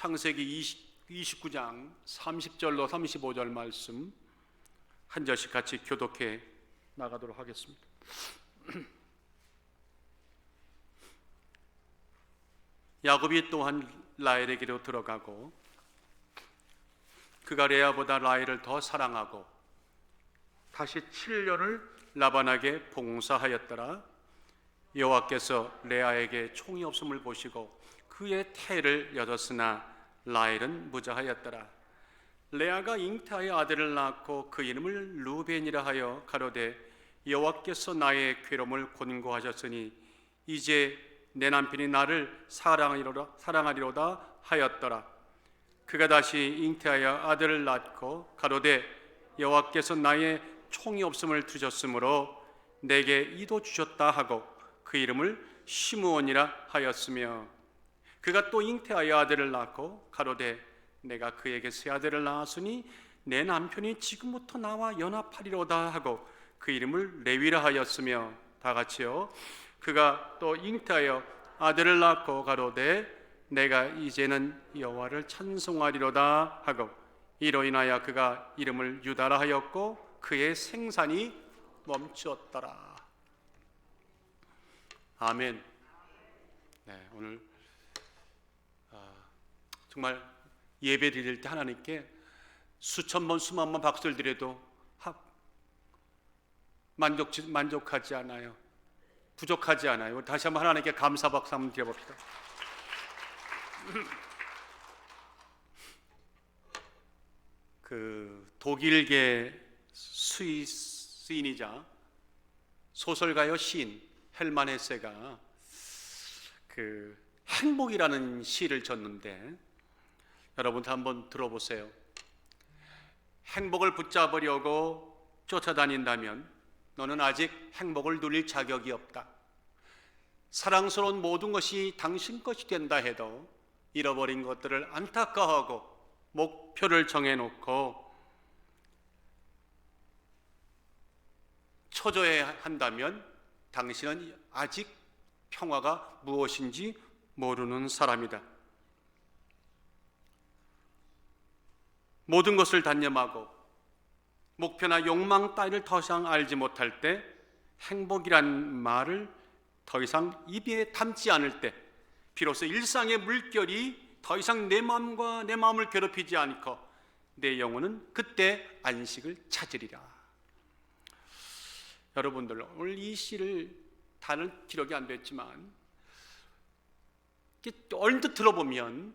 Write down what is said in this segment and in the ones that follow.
창세기 29장 30절로 35절 말씀 한 절씩 같이 교독해 나가도록 하겠습니다. 야곱이 또한 라헬에게로 들어가고 그가 레아보다 라헬을 더 사랑하고 다시 7년을 라반에게 봉사하였더라. 여호와께서 레아에게 총이 없음을 보시고 그의 태를 여뒀으나 라헬은 무자하였더라. 레아가 잉태하여 아들을 낳고 그 이름을 루벤이라 하여 가로되 여호와께서 나의 괴로움을 권고하셨으니 이제 내 남편이 나를 사랑하리로다 하였더라. 그가 다시 잉태하여 아들을 낳고 가로되 여호와께서 나의 총이 없음을 들으셨으므로 내게 이도 주셨다 하고 그 이름을 시므온이라 하였으며 그가 또 잉태하여 아들을 낳고 가로되 내가 그에게 새 아들을 낳았으니 내 남편이 지금부터 나와 연합하리로다 하고 그 이름을 레위라 하였으며 다 같이요. 그가 또 잉태하여 아들을 낳고 가로되 내가 이제는 여호와를 찬송하리로다 하고 이로 인하여 그가 이름을 유다라 하였고 그의 생산이 멈추었더라. 아멘. 네, 오늘 정말 예배 드릴 때 하나님께 수천 번 수만 번 박수를 드려도 만족하지 않아요. 부족하지 않아요. 다시 한번 하나님께 감사 박수 한번 드려봅시다. 그 독일계 시인이자 소설가요 시인 헬만 헤세가 그 행복이라는 시를 졌는데 여러분도 한번 들어보세요. 행복을 붙잡으려고 쫓아다닌다면 너는 아직 행복을 누릴 자격이 없다. 사랑스러운 모든 것이 당신 것이 된다 해도 잃어버린 것들을 안타까워하고 목표를 정해놓고 초조해 한다면 당신은 아직 평화가 무엇인지 모르는 사람이다. 모든 것을 단념하고 목표나 욕망 따위를 더 이상 알지 못할 때 행복이란 말을 더 이상 입에 담지 않을 때 비로소 일상의 물결이 더 이상 내 마음을 괴롭히지 않고 내 영혼은 그때 안식을 찾으리라. 여러분들 오늘 이 시를 다는 기록이 안 됐지만 얼핏 들어보면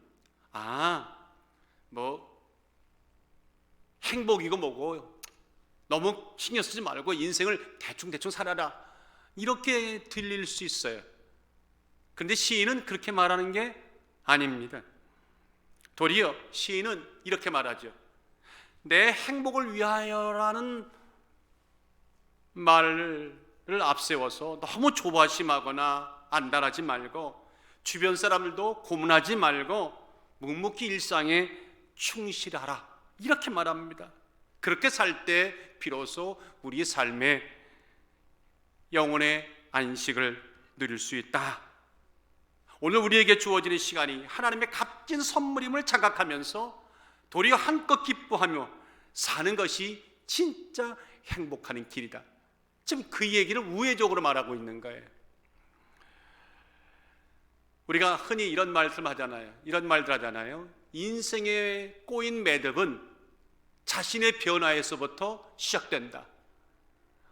행복이고 뭐고 너무 신경 쓰지 말고 인생을 대충 살아라 이렇게 들릴 수 있어요. 그런데 시인은 그렇게 말하는 게 아닙니다. 도리어 시인은 이렇게 말하죠. 내 행복을 위하여라는 말을 앞세워서 너무 조바심하거나 안달하지 말고 주변 사람들도 고문하지 말고 묵묵히 일상에 충실하라 이렇게 말합니다. 그렇게 살 때 비로소 우리의 삶에 영혼의 안식을 누릴 수 있다. 오늘 우리에게 주어지는 시간이 하나님의 값진 선물임을 자각하면서 도리어 한껏 기뻐하며 사는 것이 진짜 행복하는 길이다. 지금 그 얘기를 우회적으로 말하고 있는 거예요. 우리가 흔히 이런 말씀 하잖아요. 이런 말들 하잖아요. 인생의 꼬인 매듭은 자신의 변화에서부터 시작된다.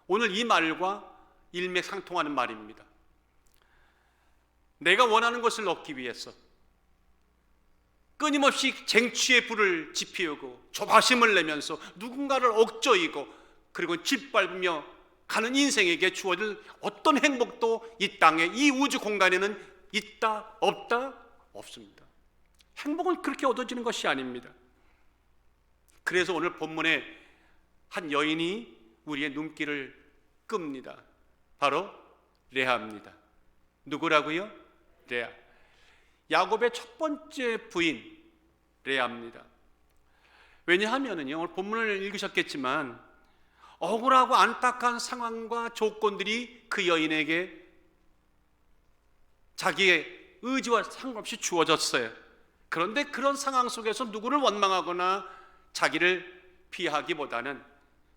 오늘 이 말과 일맥상통하는 말입니다. 내가 원하는 것을 얻기 위해서 끊임없이 쟁취의 불을 지피우고 조바심을 내면서 누군가를 억조이고 그리고 짓밟으며 가는 인생에게 주어질 어떤 행복도 이 땅에 이 우주 공간에는 있다 없다 없습니다. 행복은 그렇게 얻어지는 것이 아닙니다. 그래서 오늘 본문에 한 여인이 우리의 눈길을 끕니다. 바로 레아입니다. 누구라고요? 레아. 야곱의 첫 번째 부인 레아입니다. 왜냐하면요, 오늘 본문을 읽으셨겠지만 억울하고 안타까운 상황과 조건들이 그 여인에게 자기의 의지와 상관없이 주어졌어요. 그런데 그런 상황 속에서 누구를 원망하거나 자기를 비하기보다는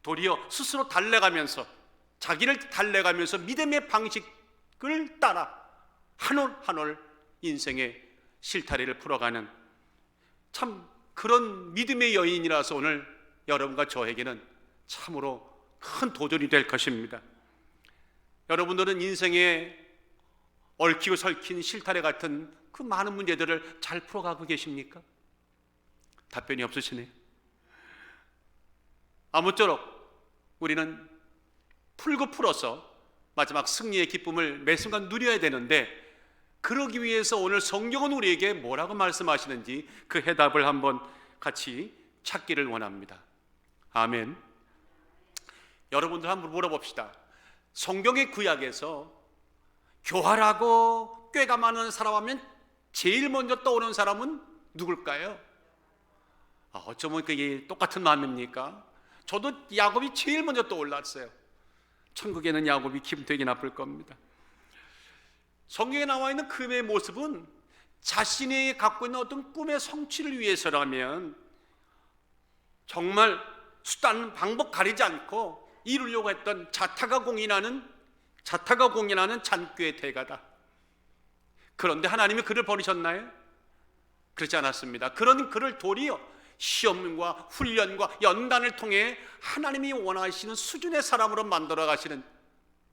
도리어 스스로 달래가면서, 자기를 달래가면서 믿음의 방식을 따라 한 올 한 올 인생의 실타래를 풀어가는 참 그런 믿음의 여인이라서 오늘 여러분과 저에게는 참으로 큰 도전이 될 것입니다. 여러분들은 인생에 얽히고 설킨 실타래 같은 그 많은 문제들을 잘 풀어가고 계십니까? 답변이 없으시네요. 아무쪼록 우리는 풀고 풀어서 마지막 승리의 기쁨을 매 순간 누려야 되는데, 그러기 위해서 오늘 성경은 우리에게 뭐라고 말씀하시는지 그 해답을 한번 같이 찾기를 원합니다. 아멘. 여러분들 한번 물어봅시다. 성경의 구약에서 교활하고 꾀가 많은 사람 하면 제일 먼저 떠오르는 사람은 누굴까요? 어쩌면 그게 똑같은 마음입니까? 저도 야곱이 제일 먼저 떠올랐어요. 천국에는 야곱이 기분 되게 나쁠 겁니다. 성경에 나와 있는 그의 모습은 자신이 갖고 있는 어떤 꿈의 성취를 위해서라면 정말 수단 방법 가리지 않고 이루려고 했던 자타가 공인하는 잔꾀의 대가다. 그런데 하나님이 그를 버리셨나요? 그렇지 않았습니다. 그런 그를 도리어 시험과 훈련과 연단을 통해 하나님이 원하시는 수준의 사람으로 만들어 가시는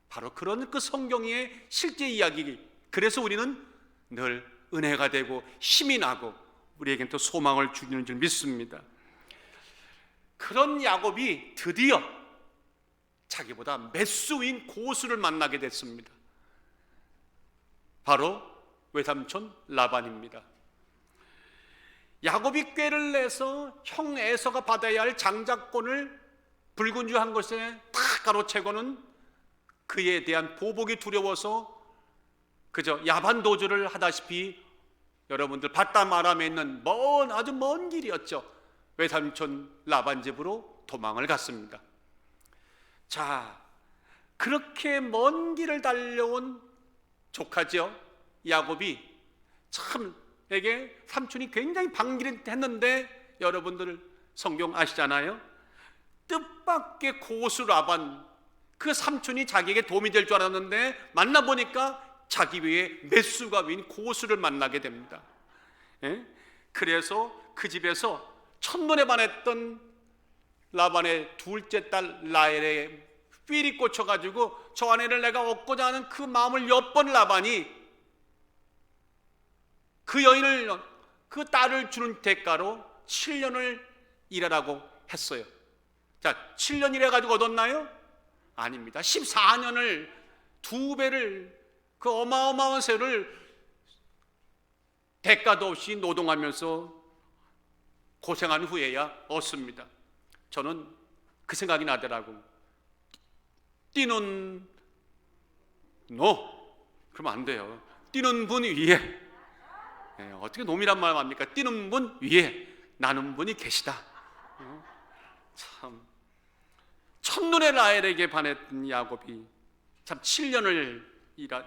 바로 그런 그 성경의 실제 이야기. 그래서 우리는 늘 은혜가 되고 힘이 나고 우리에겐 또 소망을 주는 줄 믿습니다. 그런 야곱이 드디어 자기보다 몇 수인 고수를 만나게 됐습니다. 바로 외삼촌 라반입니다. 야곱이 꾀를 내서 형 에서가 받아야 할 장자권을 불군주한 것에 다 가로채고는 그에 대한 보복이 두려워서 그저 야반도주를 하다시피 여러분들 바다마람에 있는 아주 먼 길이었죠. 외삼촌 라반 집으로 도망을 갔습니다. 자, 그렇게 먼 길을 달려온 조카죠. 야곱이 참에게 삼촌이 굉장히 반기를 했는데 여러분들 성경 아시잖아요. 뜻밖의 고수 라반, 그 삼촌이 자기에게 도움이 될 줄 알았는데 만나보니까 자기 위에 메수가 위인 고수를 만나게 됩니다. 그래서 그 집에서 첫눈에 반했던 라반의 둘째 딸 라헬에 삘이 꽂혀가지고 저 아내를 내가 얻고자 하는 그 마음을 엿본 라반이 그 여인을, 그 딸을 주는 대가로 7년을 일하라고 했어요. 자, 7년 일해가지고 얻었나요? 아닙니다. 14년을, 2배를, 그 어마어마한 세를 대가도 없이 노동하면서 고생한 후에야 얻습니다. 저는 그 생각이 나더라고. 뛰는 그러면 안 돼요. 뛰는 분 위에, 어떻게 놈이란 말 합니까? 뛰는 분 위에 나는 분이 계시다. 참 첫눈에 라헬에게 반했던 야곱이 참 7년을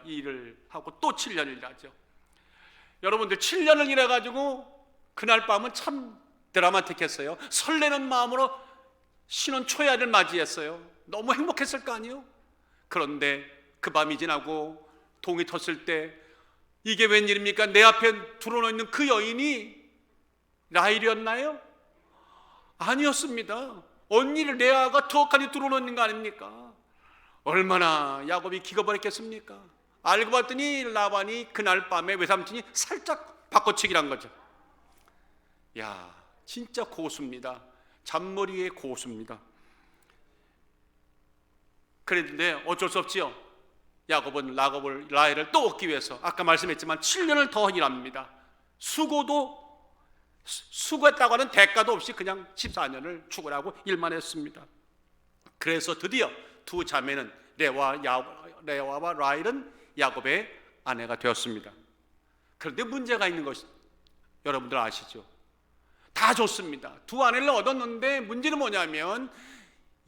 일을 하고 또 7년을 일하죠. 여러분들 7년을 일해가지고 그날 밤은 참 드라마틱했어요. 설레는 마음으로 신혼 초야를 맞이했어요. 너무 행복했을 거 아니에요? 그런데 그 밤이 지나고 동이 텄을 때 이게 웬일입니까? 내 앞에 들어놓는 그 여인이 라헬이었나요? 아니었습니다. 언니를 레아가 턱하니 들어놓는 거 아닙니까? 얼마나 야곱이 기가 버렸겠습니까? 알고 봤더니 라반이 그날 밤에 외삼촌이 살짝 바꿔치기를 한 거죠. 야, 진짜 고수입니다. 잔머리의 고수입니다. 그런데 어쩔 수 없지요. 야곱은 라헬을 또 얻기 위해서 아까 말씀했지만 7년을 더 일합니다. 수고했다고 하는 대가도 없이 그냥 14년을 축을하고 일만 했습니다. 그래서 드디어 두 자매는 레아와 라헬은 야곱의 아내가 되었습니다. 그런데 문제가 있는 것이 여러분들 아시죠? 다 좋습니다. 두 아내를 얻었는데 문제는 뭐냐면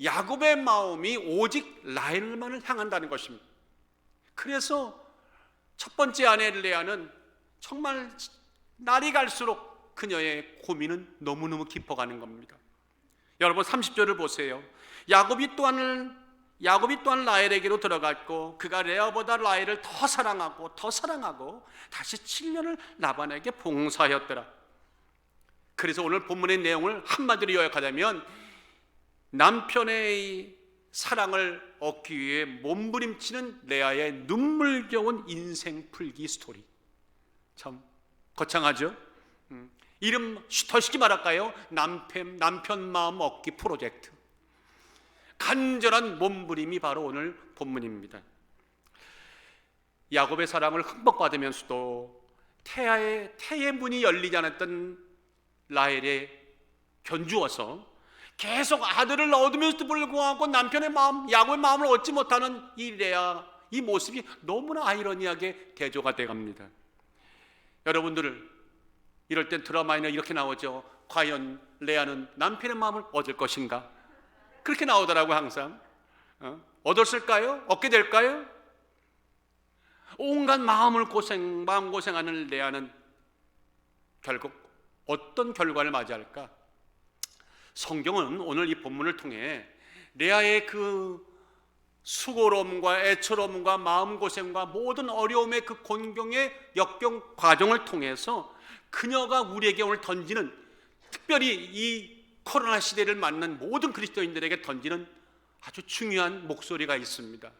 야곱의 마음이 오직 라헬만을 향한다는 것입니다. 그래서 첫 번째 아내 레아는 정말 날이 갈수록 그녀의 고민은 너무너무 깊어가는 겁니다. 여러분 30절을 보세요. 야곱이 또한 라헬에게로 들어갔고 그가 레아보다 라헬을 더 사랑하고 다시 7년을 라반에게 봉사하였더라. 그래서 오늘 본문의 내용을 한마디로 요약하자면 남편의 사랑을 얻기 위해 몸부림치는 레아의 눈물겨운 인생 풀기 스토리. 참 거창하죠? 이름 더 쉽게 말할까요? 남편 마음 얻기 프로젝트. 간절한 몸부림이 바로 오늘 본문입니다. 야곱의 사랑을 흠뻑받으면서도 태의 문이 열리지 않았던 라헬에 견주어서 계속 아들을 얻으면서도 불구하고 남편의 마음, 야곱의 마음을 얻지 못하는 이 레아, 이 모습이 너무나 아이러니하게 대조가 돼갑니다. 여러분들 이럴 땐 드라마에는 이렇게 나오죠. 과연 레아는 남편의 마음을 얻을 것인가? 그렇게 나오더라고요. 항상 얻었을까요? 얻게 될까요? 온갖 마음고생하는 레아는 결국 어떤 결과를 맞이할까? 성경은 오늘 이 본문을 통해 레아의 그 수고로움과 애처로움과 마음고생과 모든 어려움의 그 곤경의 역경 과정을 통해서 그녀가 우리에게 오늘 던지는, 특별히 이 코로나 시대를 맞는 모든 그리스도인들에게 던지는 아주 중요한 목소리가 있습니다.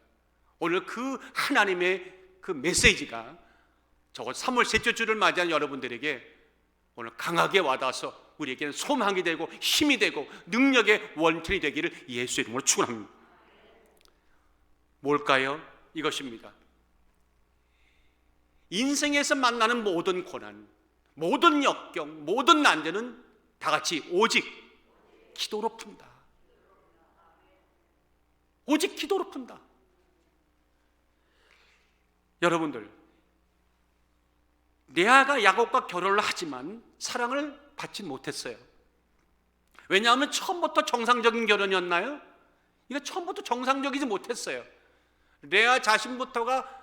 오늘 그 하나님의 그 메시지가 적어도 3월 셋째 주를 맞이한 여러분들에게 오늘 강하게 와닿아서 우리에게는 소망이 되고 힘이 되고 능력의 원천이 되기를 예수의 이름으로 축원합니다. 뭘까요? 이것입니다. 인생에서 만나는 모든 고난, 모든 역경, 모든 난제는 다 같이 오직 기도로 푼다. 오직 기도로 푼다. 여러분들, 레아가 야곱과 결혼을 하지만 사랑을 받지 못했어요. 왜냐하면 처음부터 정상적인 결혼이었나요? 이거 처음부터 정상적이지 못했어요. 레아 자신부터가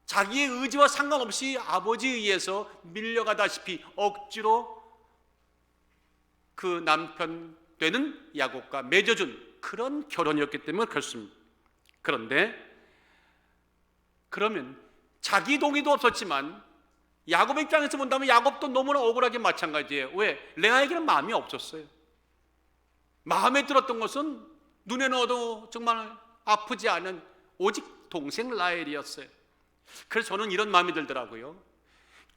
자기의 의지와 상관없이 아버지에 의해서 밀려가다시피 억지로 그 남편 되는 야곱과 맺어준 그런 결혼이었기 때문에 그렇습니다. 그런데 그러면 자기 동의도 없었지만 야곱의 입장에서 본다면 야곱도 너무나 억울하게 마찬가지예요. 왜? 레아에게는 마음이 없었어요. 마음에 들었던 것은 눈에 넣어도 정말 아프지 않은 오직 동생 라헬이었어요. 그래서 저는 이런 마음이 들더라고요.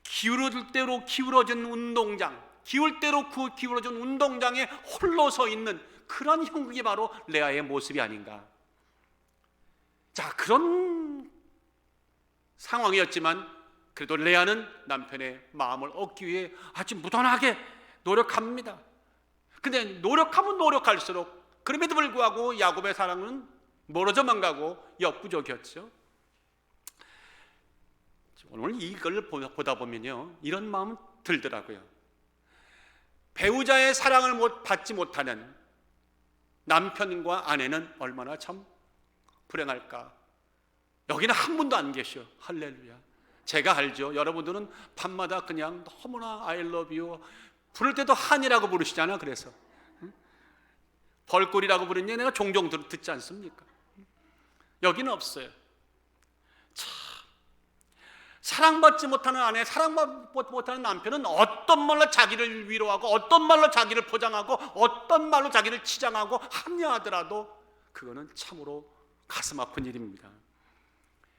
기울어질 대로 기울어진 운동장, 기울 대로 기울어진 운동장에 홀로 서 있는 그런 형국이 바로 레아의 모습이 아닌가. 자, 그런 상황이었지만 그래도 레아는 남편의 마음을 얻기 위해 아주 무던하게 노력합니다. 근데 노력하면 노력할수록 그럼에도 불구하고 야곱의 사랑은 멀어져만 가고 역부족이었죠. 오늘 이걸 보다 보면요, 이런 마음 들더라고요. 배우자의 사랑을 받지 못하는 남편과 아내는 얼마나 참 불행할까. 여기는 한 분도 안 계셔. 할렐루야. 제가 알죠. 여러분들은 밤마다 그냥 너무나 I love you 부를 때도 한이라고 부르시잖아. 그래서 벌꿀이라고 부르는 내가 종종 듣지 않습니까? 여기는 없어요. 참, 사랑받지 못하는 아내, 사랑받지 못하는 남편은 어떤 말로 자기를 위로하고 어떤 말로 자기를 포장하고 어떤 말로 자기를 치장하고 합리화하더라도 그거는 참으로 가슴 아픈 일입니다.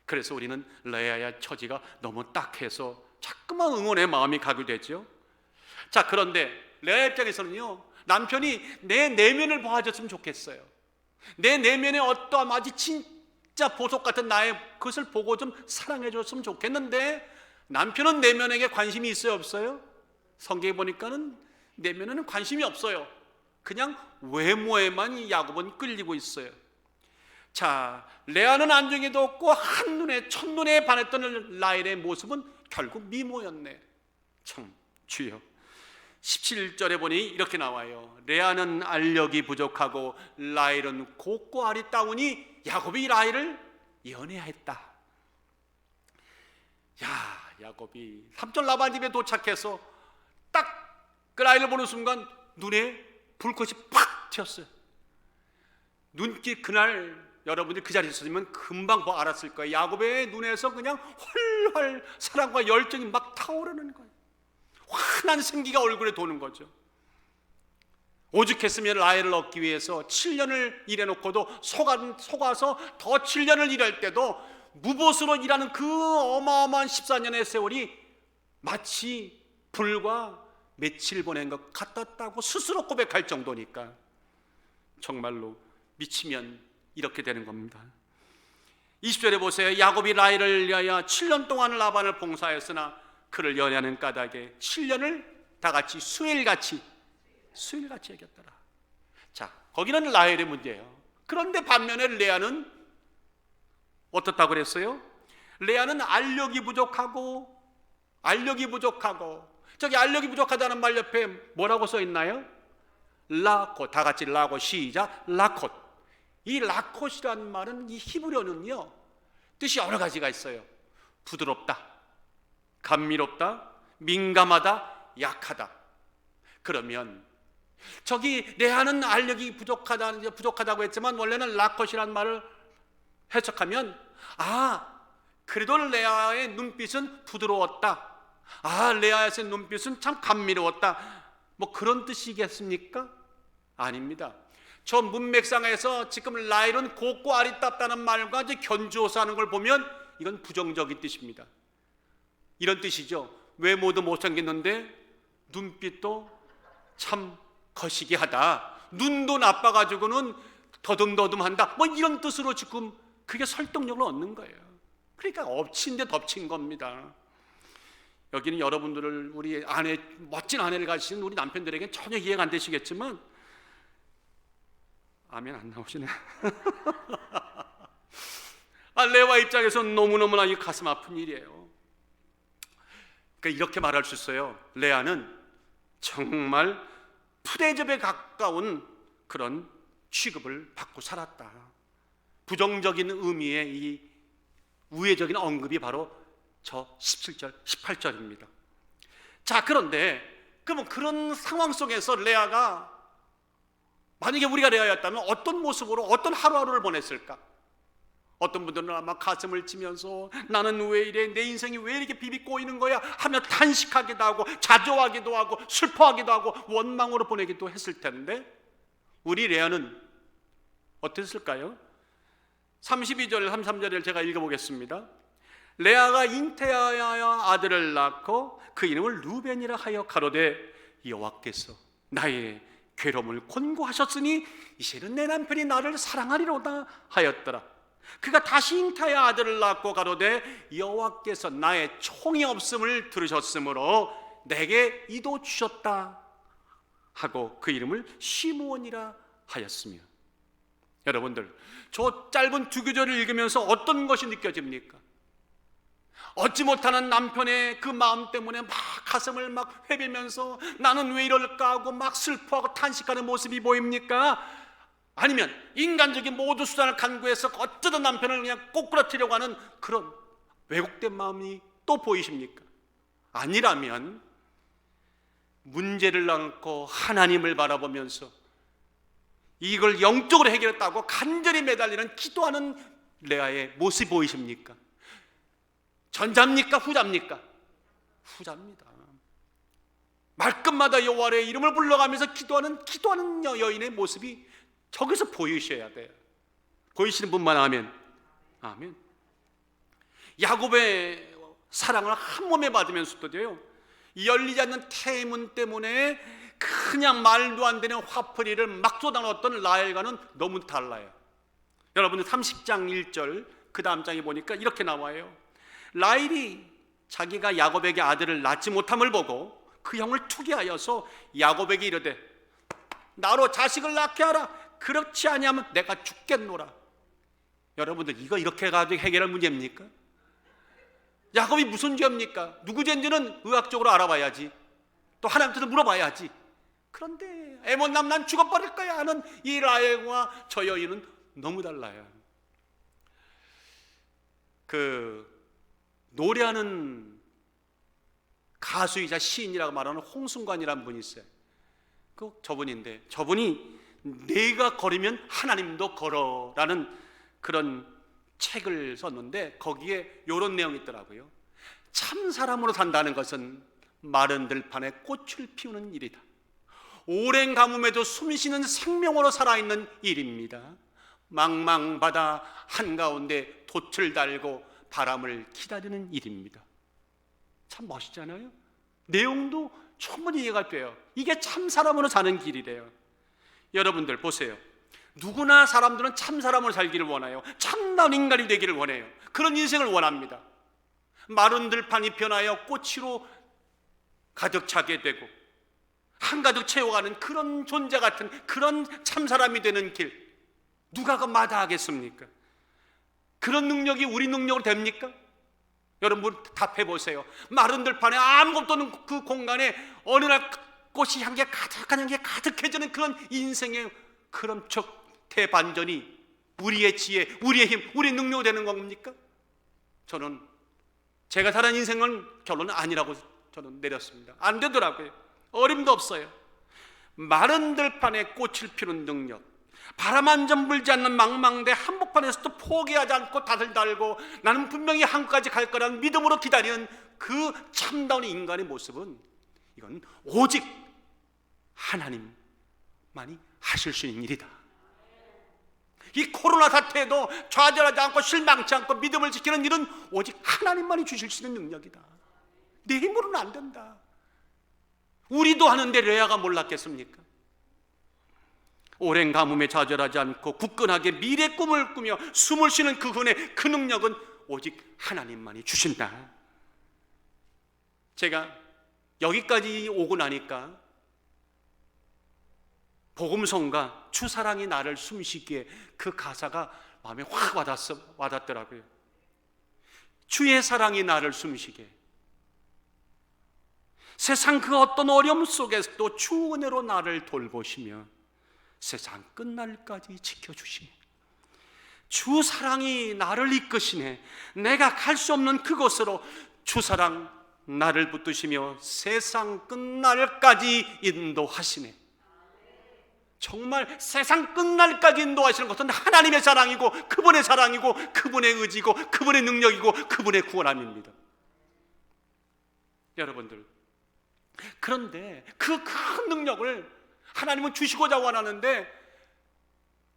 그래서 우리는 레아의 처지가 너무 딱해서 자꾸만 응원의 마음이 가게 되죠. 자, 그런데 레아 입장에서는요, 남편이 내 내면을 봐줬으면 좋겠어요. 내 내면에 어떠한 아주 진짜 보석 같은 나의 그것을 보고 좀 사랑해 줬으면 좋겠는데 남편은 내면에게 관심이 있어요, 없어요? 성경에 보니까는 내면에는 관심이 없어요. 그냥 외모에만 야곱은 끌리고 있어요. 자, 레아는 안중에도 없고 한눈에 첫눈에 반했던 라헬의 모습은 결국 미모였네. 참 주여. 17절에 보니 이렇게 나와요. 레아는 알력이 부족하고 라헬은 곱고 알이 따우니 야곱이 라헬을 연애했다. 야, 야곱이 삼촌 라반 집에 도착해서 딱 그 라헬을 보는 순간 눈에 불꽃이 팍 튀었어요. 눈길, 그날 여러분들이 그 자리에 있었으면 금방 알았을 거예요. 야곱의 눈에서 그냥 훨훨 사랑과 열정이 막 타오르는 거예요. 환한 생기가 얼굴에 도는 거죠. 오죽했으면 라헬을 얻기 위해서 7년을 일해놓고도 속아서 더 7년을 일할 때도 무보수로 일하는 그 어마어마한 14년의 세월이 마치 불과 며칠 보낸 것 같았다고 스스로 고백할 정도니까 정말로 미치면 이렇게 되는 겁니다. 20절에 보세요. 야곱이 라헬을 위하여 7년 동안 라반을 봉사하였으나 그를 연애하는 까닭에 7년을 다 같이 수일같이 여겼더라. 자, 거기는 라헬의 문제예요. 그런데 반면에 레아는 어떻다고 그랬어요? 레아는 알력이 부족하고 저기 알력이 부족하다는 말 옆에 뭐라고 써 있나요? 라콧. 다 같이 라고 시작. 라콧. 이 라콧이라는 말은 이 히브리어는요 뜻이 여러 가지가 있어요. 부드럽다, 감미롭다, 민감하다, 약하다. 그러면 저기 레아는 알력이 부족하다고 했지만 원래는 라콧이라는 말을 해석하면 그래도 레아의 눈빛은 부드러웠다. 레아의 눈빛은 참 감미로웠다. 뭐 그런 뜻이겠습니까? 아닙니다. 저 문맥상에서 지금 라헬은 곱고 아리따다는 말과 이제 견주어서 하는 걸 보면 이건 부정적인 뜻입니다. 이런 뜻이죠. 외모도 못생겼는데 눈빛도 참 거시기하다. 눈도 나빠가지고는 더듬더듬한다. 뭐 이런 뜻으로 지금 그게 설득력을 얻는 거예요. 그러니까 엎친 데 덮친 겁니다. 여기는 여러분들을 우리 아내, 멋진 아내를 가지신 우리 남편들에게는 전혀 이해가 안 되시겠지만 아멘 안 나오시네. 레아 입장에서는 너무너무나 이 가슴 아픈 일이에요. 그러니까 이렇게 말할 수 있어요. 레아는 정말 푸대접에 가까운 그런 취급을 받고 살았다. 부정적인 의미의 이 우회적인 언급이 바로 저 17절, 18절입니다. 자, 그런데 그러면 그런 상황 속에서 레아가 만약에 우리가 레아였다면 어떤 모습으로 어떤 하루하루를 보냈을까? 어떤 분들은 아마 가슴을 치면서 나는 왜 이래, 내 인생이 왜 이렇게 비비꼬이는 거야 하며 탄식하기도 하고 자조하기도 하고 슬퍼하기도 하고 원망으로 보내기도 했을 텐데 우리 레아는 어땠을까요? 32절, 33절을 제가 읽어보겠습니다. 레아가 잉태하여 아들을 낳고 그 이름을 루벤이라 하여 가로되 여호와께서 나의 괴로움을 권고하셨으니 이제는 내 남편이 나를 사랑하리로다 하였더라. 그가 다시 잉태하여 아들을 낳고 가로되 여호와께서 나의 총이 없음을 들으셨으므로 내게 이도 주셨다 하고 그 이름을 시므온이라 하였으며. 여러분들, 저 짧은 두 구절을 읽으면서 어떤 것이 느껴집니까? 얻지 못하는 남편의 그 마음 때문에 막 가슴을 막 회비면서 나는 왜 이럴까 하고 막 슬퍼하고 탄식하는 모습이 보입니까? 아니면 인간적인 모든 수단을 간구해서 어쩌든 남편을 그냥 꼬꾸라뜨리려고 하는 그런 왜곡된 마음이 또 보이십니까? 아니라면 문제를 안고 하나님을 바라보면서 이걸 영적으로 해결했다고 간절히 매달리는 기도하는 레아의 모습이 보이십니까? 전자입니까? 후자입니까? 후자입니다. 말끝마다 여호와의 이름을 불러가면서 기도하는 여인의 모습이 저기서 보이셔야 돼요. 보이시는 분만 아멘. 아멘. 야곱의 사랑을 한 몸에 받으면서도요, 열리지 않는 태문 때문에 그냥 말도 안 되는 화풀이를 막 쏟아넣었던 라헬과는 너무 달라요. 여러분들 30장 1절 그 다음 장에 보니까 이렇게 나와요. 라헬이 자기가 야곱에게 아들을 낳지 못함을 보고 그 형을 투기하여서 야곱에게 이르되 나로 자식을 낳게 하라. 그렇지 아니하면 내가 죽겠노라. 여러분들 이거 이렇게 가지고 해결할 문제입니까? 야곱이 무슨 죄입니까? 누구 죄인지는 의학적으로 알아봐야지. 또 하나님한테 물어봐야지. 그런데 애몬남 난 죽어버릴 거야 하는 이 라헬과 저 여인은 너무 달라요. 그 노래하는 가수이자 시인이라고 말하는 홍순관이라는 분이 있어요. 저분인데, 저분이 내가 걸으면 하나님도 걸어라는 그런 책을 썼는데 거기에 이런 내용이 있더라고요. 참 사람으로 산다는 것은 마른 들판에 꽃을 피우는 일이다. 오랜 가뭄에도 숨쉬는 생명으로 살아있는 일입니다. 망망바다 한가운데 돛을 달고 바람을 기다리는 일입니다. 참 멋있잖아요. 내용도 충분히 이해가 돼요. 이게 참 사람으로 사는 길이래요. 여러분들 보세요. 누구나 사람들은 참 사람으로 살기를 원해요. 참다운 인간이 되기를 원해요. 그런 인생을 원합니다. 마른 들판이 변하여 꽃으로 가득 차게 되고 한가득 채워가는 그런 존재 같은 그런 참사람이 되는 길, 누가 그 마다하겠습니까? 그런 능력이 우리 능력으로 됩니까? 여러분 답해보세요. 마른 들판에 아무것도 없는 그 공간에 어느 날 꽃이 향기에 가득한 향기에 가득해지는 그런 인생의 그런 대반전이 우리의 지혜, 우리의 힘, 우리의 능력이 되는 겁니까? 저는 제가 살아온 인생은 결론은 아니라고 저는 내렸습니다. 안 되더라고요. 어림도 없어요. 마른 들판에 꽃을 피우는 능력, 바람 한 점 불지 않는 망망대 한복판에서도 포기하지 않고 닷을 달고 나는 분명히 한국까지 갈 거라는 믿음으로 기다리는 그 참다운 인간의 모습은 이건 오직 하나님만이 하실 수 있는 일이다. 이 코로나 사태에도 좌절하지 않고 실망치 않고 믿음을 지키는 일은 오직 하나님만이 주실 수 있는 능력이다. 내 힘으로는 안 된다. 우리도 하는데 레아가 몰랐겠습니까? 오랜 가뭄에 좌절하지 않고 굳건하게 미래 꿈을 꾸며 숨을 쉬는 그분의 그 능력은 오직 하나님만이 주신다. 제가 여기까지 오고 나니까 복음성가 주사랑이 나를 숨쉬기에 그 가사가 마음에 확 와닿더라고요. 주의 사랑이 나를 숨쉬게, 세상 그 어떤 어려움 속에서도 주 은혜로 나를 돌보시며 세상 끝날까지 지켜주시네. 주 사랑이 나를 이끄시네. 내가 갈 수 없는 그곳으로 주 사랑 나를 붙드시며 세상 끝날까지 인도하시네. 정말 세상 끝날까지 인도하시는 것은 하나님의 사랑이고 그분의 사랑이고 그분의 의지고 그분의 능력이고 그분의 구원함입니다. 여러분들, 그런데 그 큰 능력을 하나님은 주시고자 원하는데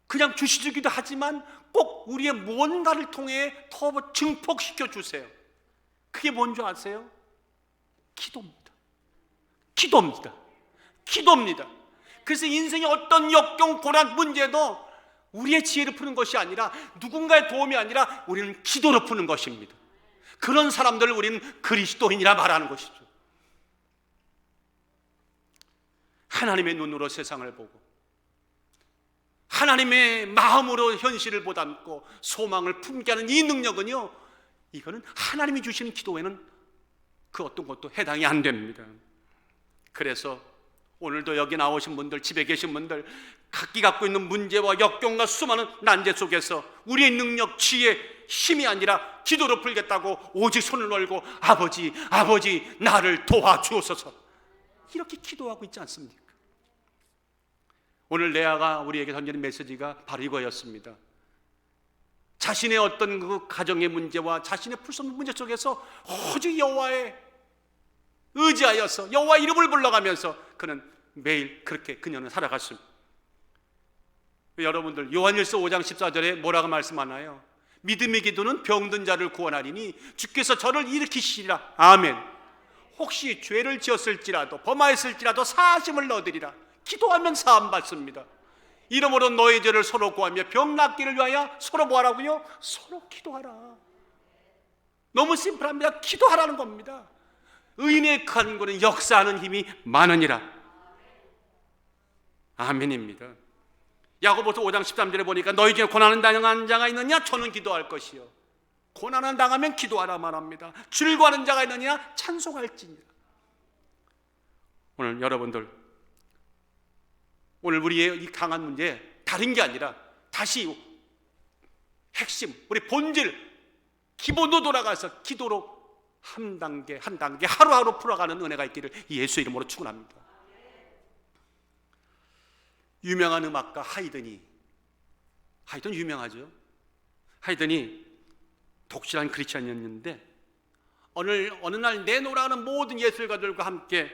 그냥 주시기도 하지만 꼭 우리의 뭔가를 통해 더 증폭시켜 주세요. 그게 뭔지 아세요? 기도입니다. 기도입니다. 기도입니다. 그래서 인생의 어떤 역경, 고난, 문제도 우리의 지혜를 푸는 것이 아니라 누군가의 도움이 아니라 우리는 기도로 푸는 것입니다. 그런 사람들을 우리는 그리스도인이라 말하는 것이죠. 하나님의 눈으로 세상을 보고 하나님의 마음으로 현실을 보담고 소망을 품게 하는 이 능력은요, 이거는 하나님이 주시는 기도에는 그 어떤 것도 해당이 안 됩니다. 그래서 오늘도 여기 나오신 분들, 집에 계신 분들, 각기 갖고 있는 문제와 역경과 수많은 난제 속에서 우리의 능력, 지혜, 힘이 아니라 기도로 풀겠다고 오직 손을 걸고 아버지, 아버지 나를 도와주옵소서, 이렇게 기도하고 있지 않습니까? 오늘 레아가 우리에게 던지는 메시지가 바로 이거였습니다. 자신의 어떤 그 가정의 문제와 자신의 풀 수 없는 문제 속에서 오직 여호와에 의지하여서 여호와 이름을 불러가면서 그는 매일 그렇게 그녀는 살아갔습니다. 여러분들, 요한일서 5장 14절에 뭐라고 말씀하나요? 믿음의 기도는 병든 자를 구원하리니 주께서 저를 일으키시리라. 아멘. 혹시 죄를 지었을지라도 범하였을지라도 사하심을 얻으리라. 기도하면 사함 받습니다. 이러므로 너희 죄를 서로 구하며 병 낫기를 위하여 서로 뭐하라고요? 서로 기도하라. 너무 심플합니다. 기도하라는 겁니다. 의인의 간구는 역사하는 힘이 많으니라. 아멘입니다. 야고보서 5장 13절에 보니까 너희 중에 고난을 당한 자가 있느냐? 저는 기도할 것이요. 고난을 당하면 기도하라 말합니다. 즐거워하는 자가 있느냐? 찬송할지니라. 오늘 여러분들, 오늘 우리의 이 강한 문제 다른 게 아니라 다시 핵심, 우리 본질, 기본으로 돌아가서 기도로 한 단계 한 단계 하루하루 풀어가는 은혜가 있기를 예수 이름으로 축원합니다. 유명한 음악가 하이든 유명하죠. 하이든이 독실한 크리스찬이었는데 어느 날 내노라는 모든 예술가들과 함께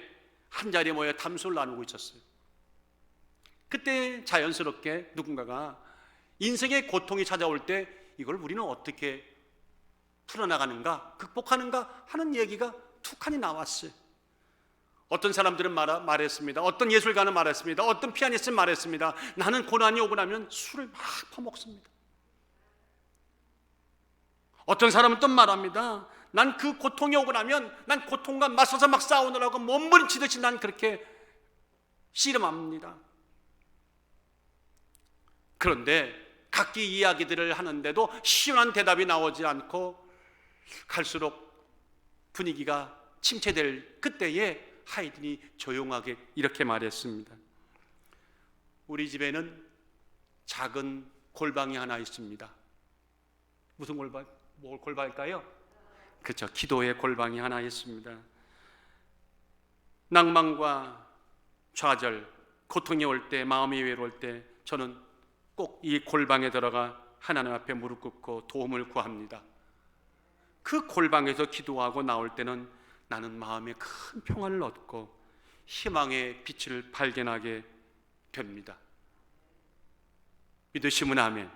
한 자리에 모여 담소를 나누고 있었어요. 그때 자연스럽게 누군가가 인생의 고통이 찾아올 때 이걸 우리는 어떻게 풀어나가는가, 극복하는가 하는 얘기가 툭하니 나왔어요. 어떤 사람들은 말했습니다. 어떤 예술가는 말했습니다. 어떤 피아니스트는 말했습니다. 나는 고난이 오고 나면 술을 막 퍼먹습니다. 어떤 사람은 또 말합니다. 난 그 고통이 오고 나면 난 고통과 맞서서 막 싸우느라고 몸부림치듯이 난 그렇게 씨름합니다. 그런데 각기 이야기들을 하는데도 시원한 대답이 나오지 않고 갈수록 분위기가 침체될 그때에 하이든이 조용하게 이렇게 말했습니다. 우리 집에는 작은 골방이 하나 있습니다. 무슨 골방? 뭘 골방일까요? 그렇죠. 기도의 골방이 하나 있습니다. 낭만과 좌절, 고통이 올 때, 마음이 외로울 때 저는 꼭 이 골방에 들어가 하나님 앞에 무릎 꿇고 도움을 구합니다. 그 골방에서 기도하고 나올 때는 나는 마음에 큰 평안을 얻고 희망의 빛을 발견하게 됩니다. 믿으시면 아멘.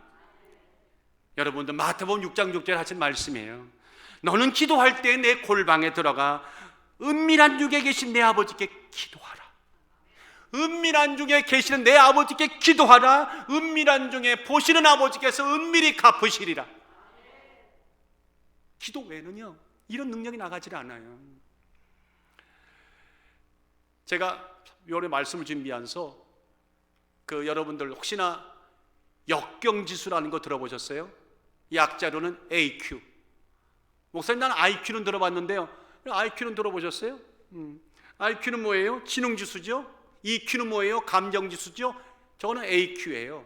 여러분들 마태복음 6장 6절 하신 말씀이에요. 너는 기도할 때 내 골방에 들어가 은밀한 중에 계신 내 아버지께 기도하라. 은밀한 중에 계시는 내 아버지께 기도하라. 은밀한 중에 보시는 아버지께서 은밀히 갚으시리라. 기도 외에는요 이런 능력이 나가질 않아요. 제가 요래 말씀을 준비하면서 여러분들 혹시나 역경지수라는 거 들어보셨어요? 약자로는 AQ. 목사님 난 IQ는 들어봤는데요. IQ는 들어보셨어요? IQ는 뭐예요? 지능지수죠. EQ는 뭐예요? 감정지수죠. 저거는 AQ예요.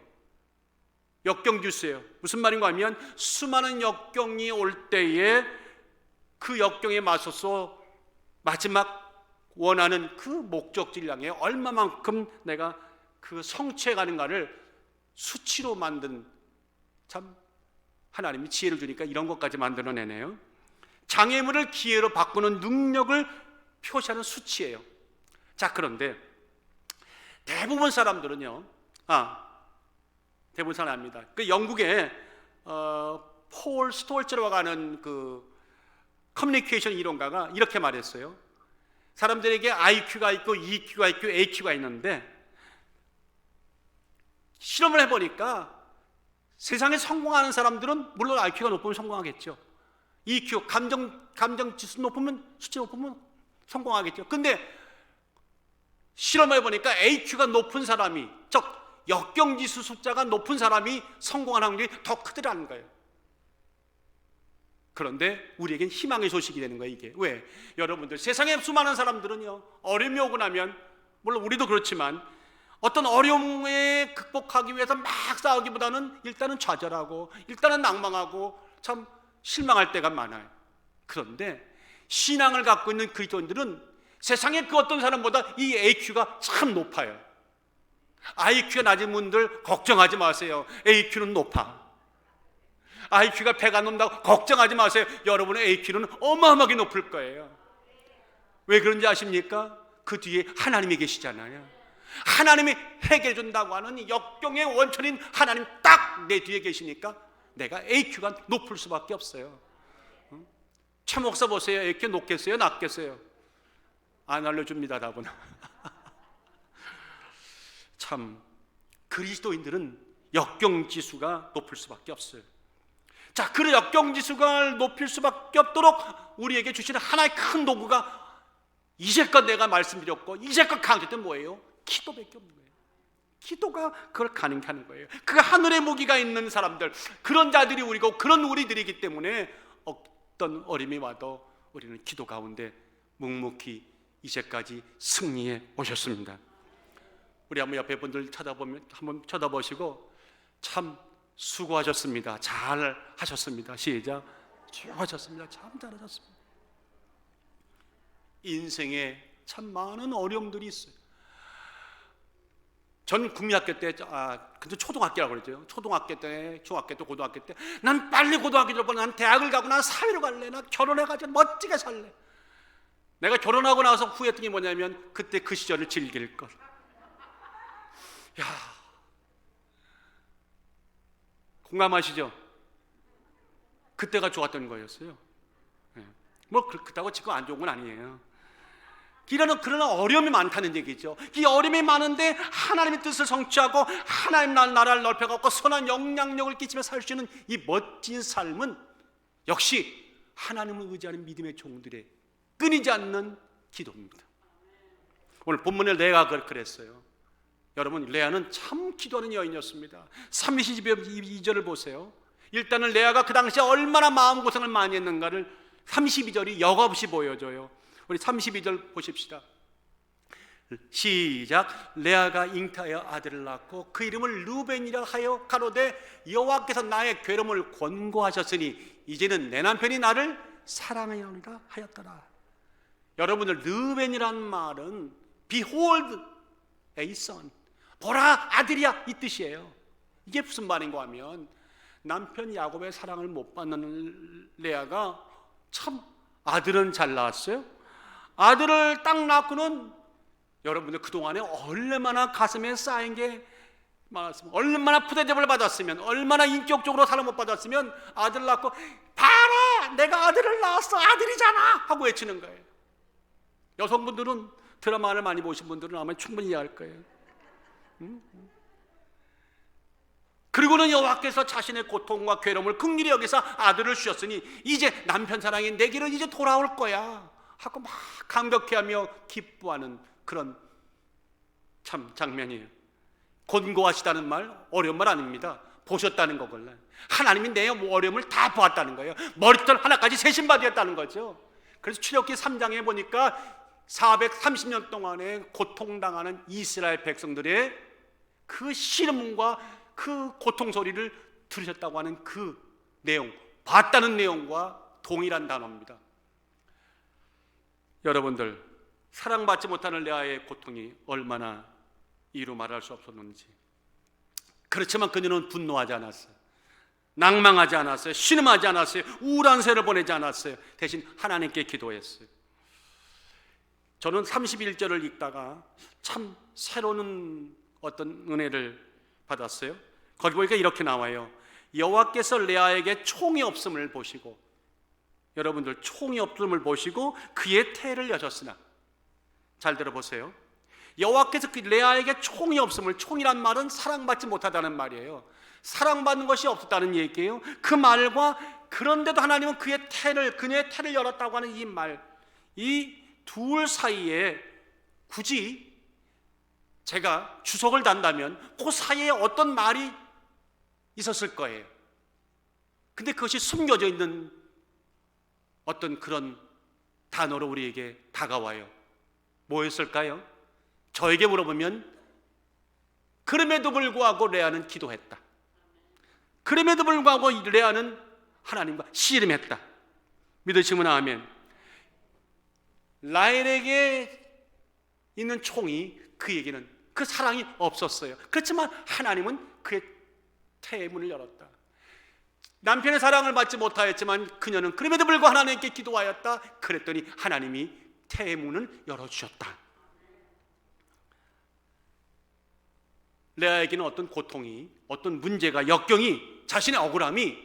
역경지수예요. 무슨 말인가 하면 수많은 역경이 올 때에 그 역경에 맞서서 마지막 원하는 그 목적지를 향해 얼마만큼 내가 그 성취해 가는가를 수치로 만든, 참 하나님이 지혜를 주니까 이런 것까지 만들어내네요. 장애물을 기회로 바꾸는 능력을 표시하는 수치예요. 자, 그런데 대부분 사람들은요, 대부분 사람입니다. 그 영국에 폴 스톨츠라고 하는 그 커뮤니케이션 이론가가 이렇게 말했어요. 사람들에게 IQ가 있고 EQ가 있고 AQ가 있는데 실험을 해보니까 세상에 성공하는 사람들은 물론 IQ가 높으면 성공하겠죠. EQ, 감정 지수 높으면, 수치 높으면 성공하겠죠. 근데 실험을 해보니까 AQ가 높은 사람이, 즉 역경지수 숫자가 높은 사람이 성공하는 확률이 더 크더라는 거예요. 그런데 우리에겐 희망의 소식이 되는 거예요. 이게 왜? 여러분들 세상에 수많은 사람들은요 어려움이 오고 나면, 물론 우리도 그렇지만 어떤 어려움에 극복하기 위해서 막 싸우기보다는 일단은 좌절하고 일단은 낭망하고 참 실망할 때가 많아요. 그런데 신앙을 갖고 있는 그리스도인들은 세상의 그 어떤 사람보다 이 AQ가 참 높아요. IQ가 낮은 분들 걱정하지 마세요. AQ는 높아. IQ가 100 안 넘는다고 걱정하지 마세요. 여러분의 AQ는 어마어마하게 높을 거예요. 왜 그런지 아십니까? 그 뒤에 하나님이 계시잖아요. 하나님이 해결해 준다고 하는 역경의 원천인 하나님 딱 내 뒤에 계시니까 내가 AQ가 높을 수밖에 없어요. 최 목사 보세요. AQ 높겠어요? 낮겠어요? 안 알려줍니다. 답은. 참 그리스도인들은 역경지수가 높을 수밖에 없어요. 자, 그 역경지수가 높일 수밖에 없도록 우리에게 주시는 하나의 큰 도구가 이제껏 내가 말씀드렸고 이제껏 강조했던 뭐예요? 기도밖에 없는 거예요. 기도가 그걸 가능하는 거예요. 그 하늘의 무기가 있는 사람들, 그런 자들이 우리고 그런 우리들이기 때문에 어떤 어림이 와도 우리는 기도 가운데 묵묵히 이제까지 승리해 오셨습니다. 우리 한번 옆에 분들 한번 쳐다보시고 참 수고하셨습니다. 잘 하셨습니다. 시작. 수고하셨습니다. 참 잘하셨습니다. 인생에 참 많은 어려움들이 있어요. 전 국민학교 때, 근데 초등학교라고 그러죠. 초등학교 때, 중학교 때, 고등학교 때, 난 빨리 고등학교 들어가고, 난 대학을 가고, 난 사회로 갈래, 난 결혼해가지고 멋지게 살래. 내가 결혼하고 나서 후회했던 게 뭐냐면 그때 그 시절을 즐길 걸. 야, 공감하시죠? 그때가 좋았던 거였어요. 뭐 그렇다고 지금 안 좋은 건 아니에요. 그러나 어려움이 많다는 얘기죠. 이 어려움이 많은데 하나님의 뜻을 성취하고 하나님 나라를 넓혀갖고 선한 영향력을 끼치며 살 수 있는 이 멋진 삶은 역시 하나님을 의지하는 믿음의 종들의 끊이지 않는 기도입니다. 오늘 본문에 레아가 그랬어요. 여러분, 레아는 참 기도하는 여인이었습니다. 32절을 보세요. 일단은 레아가 그 당시에 얼마나 마음고생을 많이 했는가를 32절이 여과없이 보여줘요. 우리 32절 보십시다. 시작. 레아가 잉태하여 아들을 낳고 그 이름을 르벤이라 하여 가로되 여호와께서 나의 괴로움을 권고하셨으니 이제는 내 남편이 나를 사랑하리라 하였더라. 여러분들, 르벤이란 말은 Behold a son, 보라 아들이야, 이 뜻이에요. 이게 무슨 말인가 하면 남편 야곱의 사랑을 못 받는 레아가 참 아들은 잘 낳았어요. 아들을 딱 낳고는 여러분들 그동안에 얼마나 가슴에 쌓인 게 많았으면, 얼마나 푸대접을 받았으면, 얼마나 인격적으로 사랑 못 받았으면 아들 낳고 봐라 내가 아들을 낳았어, 아들이잖아 하고 외치는 거예요. 여성분들은, 드라마를 많이 보신 분들은 아마 충분히 이해할 거예요. 그리고는 여호와께서 자신의 고통과 괴로움을 긍휼히 여기서 아들을 주셨으니 이제 남편 사랑이 내게로 이제 돌아올 거야 하고 막 감격해하며 기뻐하는 그런 참 장면이에요. 권고하시다는 말 어려운 말 아닙니다. 보셨다는 거걸요. 하나님이 내 어려움을 다 보았다는 거예요. 머리털 하나까지 세신받았다는 거죠. 그래서 출애굽기 3장에 보니까 430년 동안에 고통당하는 이스라엘 백성들의 그 신음과 그 고통 소리를 들으셨다고 하는 그 내용, 봤다는 내용과 동일한 단어입니다. 여러분들, 사랑받지 못하는 레아의 고통이 얼마나 이루 말할 수 없었는지. 그렇지만 그녀는 분노하지 않았어요. 낭망하지 않았어요. 신음하지 않았어요. 우울한 새를 보내지 않았어요. 대신 하나님께 기도했어요. 저는 31절을 읽다가 참 새로운 어떤 은혜를 받았어요. 거기 보니까 이렇게 나와요. 여호와께서 레아에게 총이 없음을 보시고, 여러분들, 총이 없음을 보시고 그의 태를 여셨으나, 잘 들어보세요. 여호와께서 그 레아에게 총이 없음을, 총이란 말은 사랑받지 못하다는 말이에요. 사랑받는 것이 없었다는 얘기예요. 그 말과 그런데도 하나님은 그녀의 태를 열었다고 하는 이 말, 이 둘 사이에 굳이 제가 주석을 단다면 그 사이에 어떤 말이 있었을 거예요. 근데 그것이 숨겨져 있는 어떤 그런 단어로 우리에게 다가와요. 뭐였을까요? 저에게 물어보면 그럼에도 불구하고 레아는 기도했다. 그럼에도 불구하고 레아는 하나님과 씨름했다. 믿으시면 아멘. 라헬에게 있는 총이, 그에게는 그 사랑이 없었어요. 그렇지만 하나님은 그의 태의 문을 열었다. 남편의 사랑을 받지 못하였지만 그녀는 그럼에도 불구하고 하나님께 기도하였다. 그랬더니 하나님이 태의 문을 열어주셨다. 레아에게는 어떤 고통이, 어떤 문제가, 역경이, 자신의 억울함이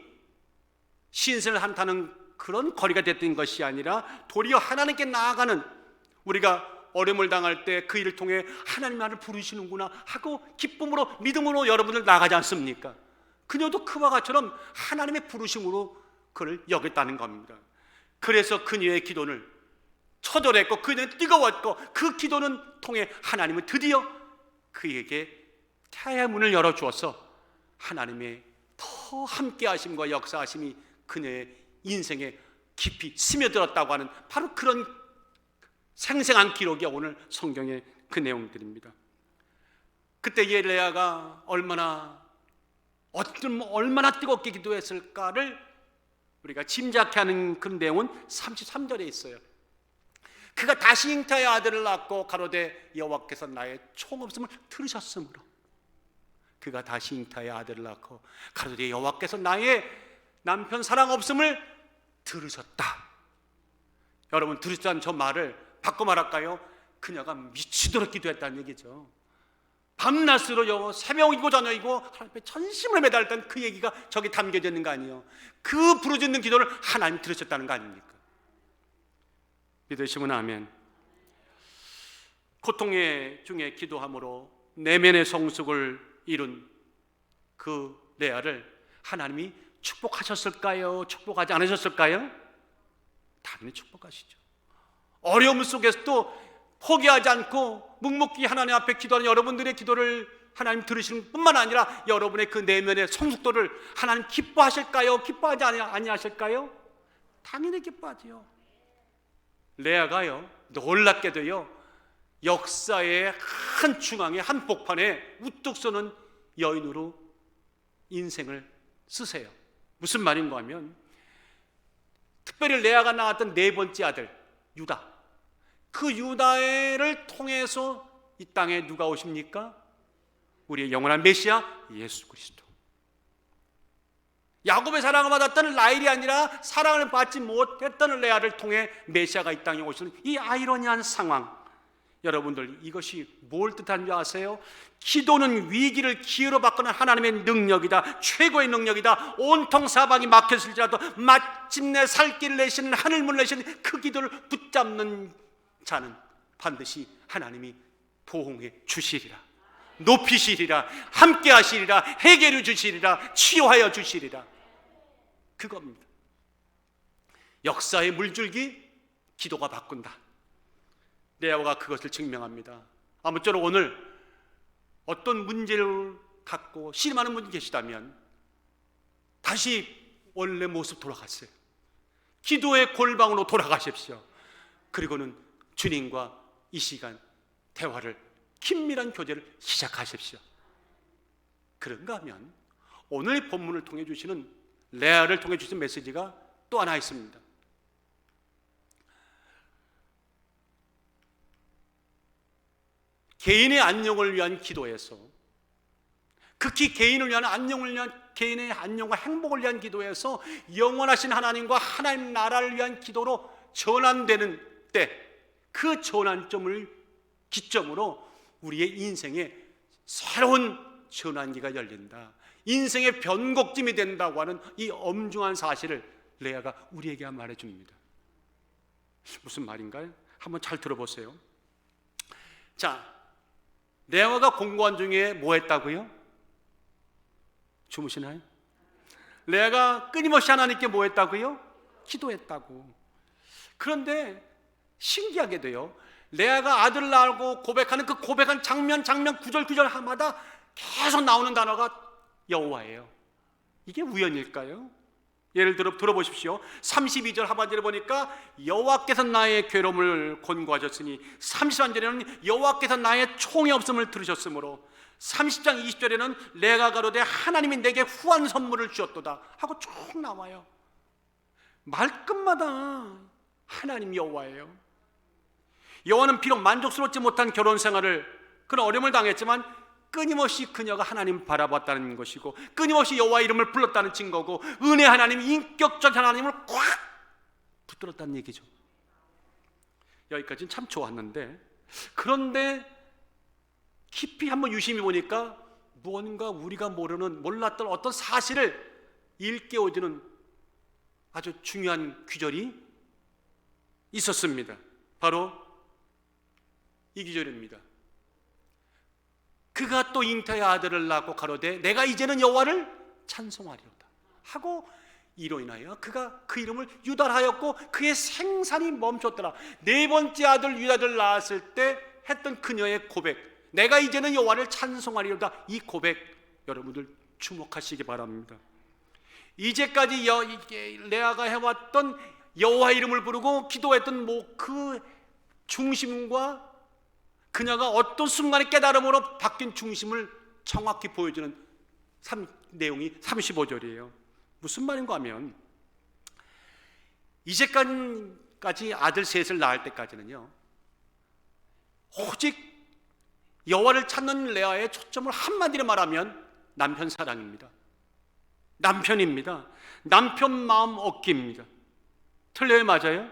신세를 한타는 그런 거리가 됐던 것이 아니라 도리어 하나님께 나아가는, 우리가 어려움을 당할 때 그 일을 통해 하나님 나를 부르시는구나 하고 기쁨으로, 믿음으로 여러분들 나가지 않습니까? 그녀도 그와 같처럼 하나님의 부르심으로 그를 여겼다는 겁니다. 그래서 그녀의 기도는 처절했고 그녀는 뜨거웠고 그 기도는 통해 하나님은 드디어 그에게 태의 문을 열어주어서 하나님의 더 함께하심과 역사하심이 그녀의 인생에 깊이 스며들었다고 하는 바로 그런 생생한 기록이 오늘 성경의 그 내용들입니다. 그때 레아가 얼마나 뜨겁게 기도했을까를 우리가 짐작케 하는 그 내용은 33절에 있어요. 그가 다시 잉태의 아들을 낳고 가로되 여호와께서 나의 총 없음을 들으셨으므로 그가 다시 잉타의 아들을 낳고 가로되 여호와께서 나의 남편 사랑 없음을 들으셨다. 여러분, 들으셨다는 저 말을 바꿔 말할까요? 그녀가 미치도록 기도했다는 얘기죠. 밤낮으로 새벽이고 저녁이고 하나님 앞에 전심을 매달렸던 그 얘기가 저기 담겨져 있는 거 아니에요? 그 부르짖는 기도를 하나님 들으셨다는 거 아닙니까? 믿으시면 아멘. 고통의 중에 기도함으로 내면의 성숙을 이룬 그 레아를 하나님이 축복하셨을까요? 축복하지 않으셨을까요? 당연히 축복하시죠. 어려움 속에서도 포기하지 않고 묵묵히 하나님 앞에 기도하는 여러분들의 기도를 하나님 들으시는 뿐만 아니라 여러분의 그 내면의 성숙도를 하나님 기뻐하실까요? 기뻐하지 아니하실까요? 당연히 기뻐하지요. 레아가요, 놀랍게도요, 역사의 한 중앙에 한 복판에 우뚝 서는 여인으로 인생을 쓰세요. 무슨 말인가 하면, 특별히 레아가 낳았던 네 번째 아들 유다, 그 유다를 통해서 이 땅에 누가 오십니까? 우리의 영원한 메시아 예수 그리스도. 야곱의 사랑을 받았던 라헬이 아니라 사랑을 받지 못했던 레아를 통해 메시아가 이 땅에 오시는 이 아이러니한 상황, 여러분들 이것이 뭘 뜻하는지 아세요? 기도는 위기를 기회로 바꾸는 하나님의 능력이다. 최고의 능력이다. 온통 사방이 막혔을지라도 마침내 살 길을 내시는 하늘문을 내시는 그 기도를 붙잡는 자는 반드시 하나님이 보응해 주시리라, 높이시리라, 함께 하시리라, 해결해 주시리라, 치유하여 주시리라. 그겁니다. 역사의 물줄기, 기도가 바꾼다. 레아가 그것을 증명합니다. 아무쪼록 오늘 어떤 문제를 갖고 실망하는 분이 계시다면 다시 원래 모습 돌아가세요. 기도의 골방으로 돌아가십시오. 그리고는 주님과 이 시간 대화를, 긴밀한 교제를 시작하십시오. 그런가 하면 오늘 본문을 통해 주시는, 레아를 통해 주신 메시지가 또 하나 있습니다. 개인의 안녕을 위한 기도에서, 극히 개인을 위한 안녕을 위한, 개인의 안녕과 행복을 위한 기도에서 영원하신 하나님과 하나님 나라를 위한 기도로 전환되는 때, 그 전환점을 기점으로 우리의 인생에 새로운 전환기가 열린다, 인생의 변곡점이 된다고 하는 이 엄중한 사실을 레아가 우리에게 말해줍니다. 무슨 말인가요? 한번 잘 들어보세요. 자, 레아가 공고한 중에 뭐 했다고요? 주무시나요? 레아가 끊임없이 하나님께 뭐 했다고요? 기도했다고. 그런데 신기하게도요, 레아가 아들을 낳고 고백하는 그 고백한 장면 구절마다 계속 나오는 단어가 여호와예요. 이게 우연일까요? 예를 들어 들어보십시오. 32절 하반절에 보니까 여호와께서 나의 괴로움을 권고하셨으니, 33절에는 여호와께서 나의 총이 없음을 들으셨으므로, 30장 20절에는 레아가 가로되 하나님이 내게 후한 선물을 주었도다 하고 쭉 나와요. 말끝마다 하나님 여호와예요. 여호와는 비록 만족스럽지 못한 결혼 생활을, 그런 어려움을 당했지만 끊임없이 그녀가 하나님을 바라봤다는 것이고, 끊임없이 여호와 이름을 불렀다는 증거고, 은혜 하나님, 인격적 하나님을 꽉 붙들었다는 얘기죠. 여기까지는 참 좋았는데, 그런데 깊이 한번 유심히 보니까 무언가 우리가 몰랐던 어떤 사실을 일깨워주는 아주 중요한 귀절이 있었습니다. 바로 이 귀절입니다. 그가 또 잉태의 아들을 낳고 가로되 내가 이제는 여호와를 찬송하리로다 하고, 이로 인하여 그가 그 이름을 유다하였고 그의 생산이 멈췄더라. 네 번째 아들 유다를 낳았을 때 했던 그녀의 고백, 내가 이제는 여호와를 찬송하리로다, 이 고백 여러분들 주목하시기 바랍니다. 이제까지 레아가 해왔던 여호와 이름을 부르고 기도했던 그 중심과 그녀가 어떤 순간의 깨달음으로 바뀐 중심을 정확히 보여주는 내용이 35절이에요. 무슨 말인가 하면, 이제까지 아들 셋을 낳을 때까지는요, 오직 여호와를 찾는 레아의 초점을 한마디로 말하면 남편 사랑입니다. 남편입니다. 남편 마음 얻기입니다. 틀려요? 맞아요?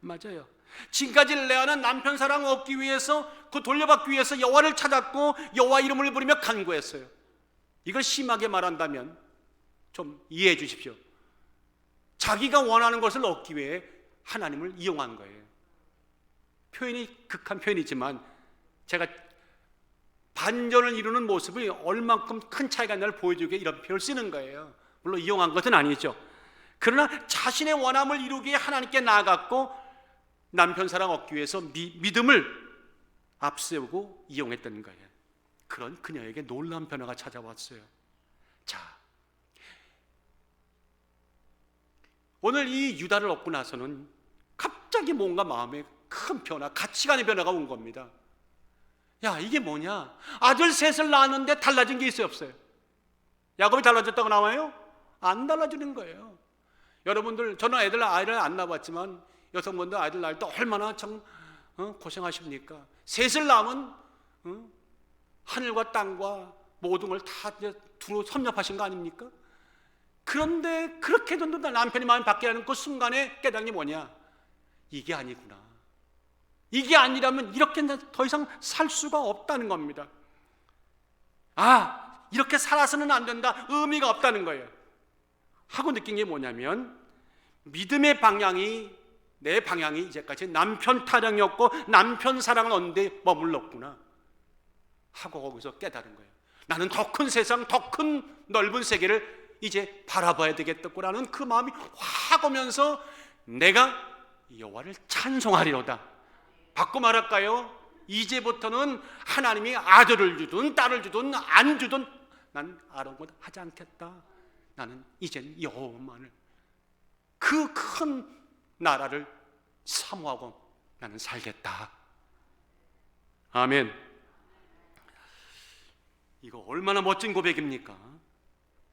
맞아요. 지금까지 레아는 남편 사랑 얻기 위해서, 그 돌려받기 위해서 여호와를 찾았고 여호와 이름을 부르며 간구했어요. 이걸 심하게 말한다면 좀 이해해 주십시오. 자기가 원하는 것을 얻기 위해 하나님을 이용한 거예요. 표현이 극한 표현이지만 제가 반전을 이루는 모습이 얼만큼 큰 차이가 있나를 보여주기 위해 이런 표현을 쓰는 거예요. 물론 이용한 것은 아니죠. 그러나 자신의 원함을 이루기 위해 하나님께 나아갔고 남편 사랑 얻기 위해서 믿음을 앞세우고 이용했던 거예요. 그런 그녀에게 놀라운 변화가 찾아왔어요. 자, 오늘 이 유다를 얻고 나서는 갑자기 뭔가 마음에 큰 변화, 가치관의 변화가 온 겁니다. 야, 이게 뭐냐? 아들 셋을 낳았는데 달라진 게 있어요, 없어요? 야곱이 달라졌다고 나와요? 안 달라지는 거예요. 여러분들, 저는 아이를 안 낳아봤지만 여성분들 아이들 낳을 때 얼마나 참 고생하십니까? 셋을 낳으면 하늘과 땅과 모든 걸 다 두루 섭렵하신 거 아닙니까? 그런데 그렇게 해도 남편이 마음이 바뀌라는 그 순간에 깨달은 게 뭐냐? 이게 아니구나. 이게 아니라면 이렇게 더 이상 살 수가 없다는 겁니다. 아, 이렇게 살아서는 안 된다. 의미가 없다는 거예요. 하고 느낀 게 뭐냐면 믿음의 방향이, 내 방향이 이제까지 남편 타령이었고 남편 사랑을 얻는 데 머물렀구나 하고 거기서 깨달은 거예요. 나는 더 큰 세상, 더 큰 넓은 세계를 이제 바라봐야 되겠다고라는 그 마음이 확 오면서 내가 여호와를 찬송하리로다. 바꿔 말할까요? 이제부터는 하나님이 아들을 주든 딸을 주든 안 주든 난 아랑곳 하지 않겠다. 나는 이젠 여호와만을, 그 큰 나라를 사모하고 나는 살겠다. 아멘. 이거 얼마나 멋진 고백입니까?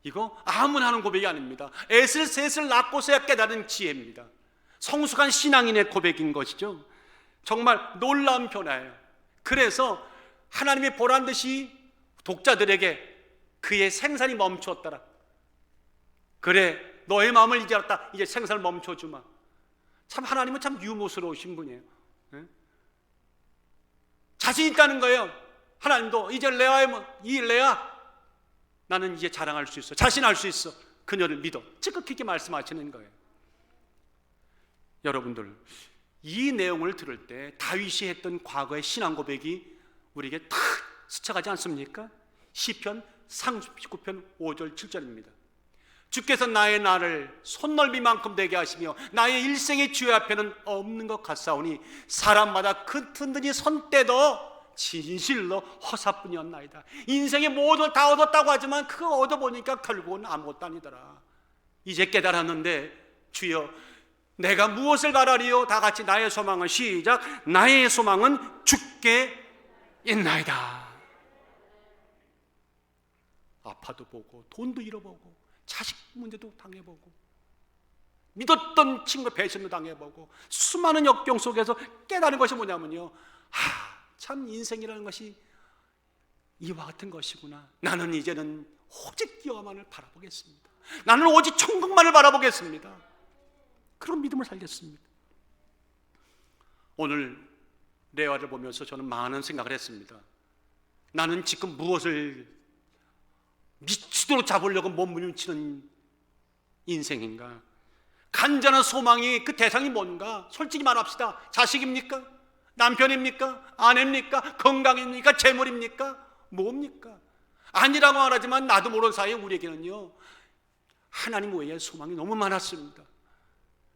이거 아무나 하는 고백이 아닙니다. 애슬 셋을 낳고서야 깨달은 지혜입니다. 성숙한 신앙인의 고백인 것이죠. 정말 놀라운 변화예요. 그래서 하나님이 보란듯이 독자들에게 그의 생산이 멈추었더라. 그래, 너의 마음을 이제 알았다. 이제 생산을 멈춰주마. 참 하나님은 참 유머스러우신 분이에요. 자신 있다는 거예요. 하나님도 이제 이 레아 나는 이제 자랑할 수 있어, 자신할 수 있어. 그녀를 믿어. 지극히 있게 말씀하시는 거예요. 여러분들, 이 내용을 들을 때 다윗이 했던 과거의 신앙 고백이 우리에게 탁 스쳐가지 않습니까? 시편 39편 5절 7절입니다. 주께서 나의 날을 손넓이만큼 되게 하시며 나의 일생의 주의 앞에는 없는 것 같사오니 사람마다 그 든든히 손때도 진실로 허사뿐이었나이다. 인생의 모든 걸 다 얻었다고 하지만 그거 얻어보니까 결국은 아무것도 아니더라. 이제 깨달았는데 주여 내가 무엇을 바라리요? 다 같이 나의 소망은 시작. 나의 소망은 주께 있나이다. 아파도 보고 돈도 잃어보고 자식 문제도 당해보고 믿었던 친구 배신도 당해보고 수많은 역경 속에서 깨달은 것이 뭐냐면요, 참 인생이라는 것이 이와 같은 것이구나. 나는 이제는 오직 여호와만을 바라보겠습니다. 나는 오직 천국만을 바라보겠습니다. 그런 믿음을 살겠습니다. 오늘 레아를 보면서 저는 많은 생각을 했습니다. 나는 지금 무엇을 미치도록 잡으려고 몸부림치는 인생인가? 간절한 소망이 그 대상이 뭔가? 솔직히 말합시다. 자식입니까? 남편입니까? 아내입니까? 건강입니까? 재물입니까? 뭡니까? 아니라고 말하지만 나도 모르는 사이에 우리에게는요, 하나님 외에 소망이 너무 많았습니다.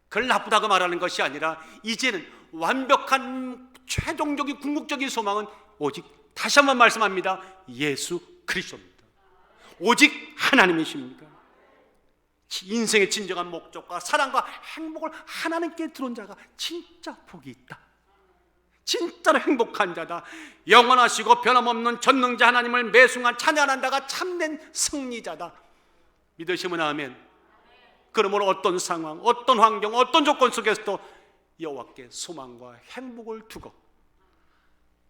그걸 나쁘다고 말하는 것이 아니라 이제는 완벽한 최종적인 궁극적인 소망은 오직, 다시 한번 말씀합니다, 예수 그리스도입니다. 오직 하나님이십니다. 인생의 진정한 목적과 사랑과 행복을 하나님께 들은 자가 진짜 복이 있다. 진짜로 행복한 자다. 영원하시고 변함없는 전능자 하나님을 매순간 찬양하는 자가 참된 승리자다. 믿으시면 아멘. 그러므로 어떤 상황, 어떤 환경, 어떤 조건 속에서도 여호와께 소망과 행복을 두고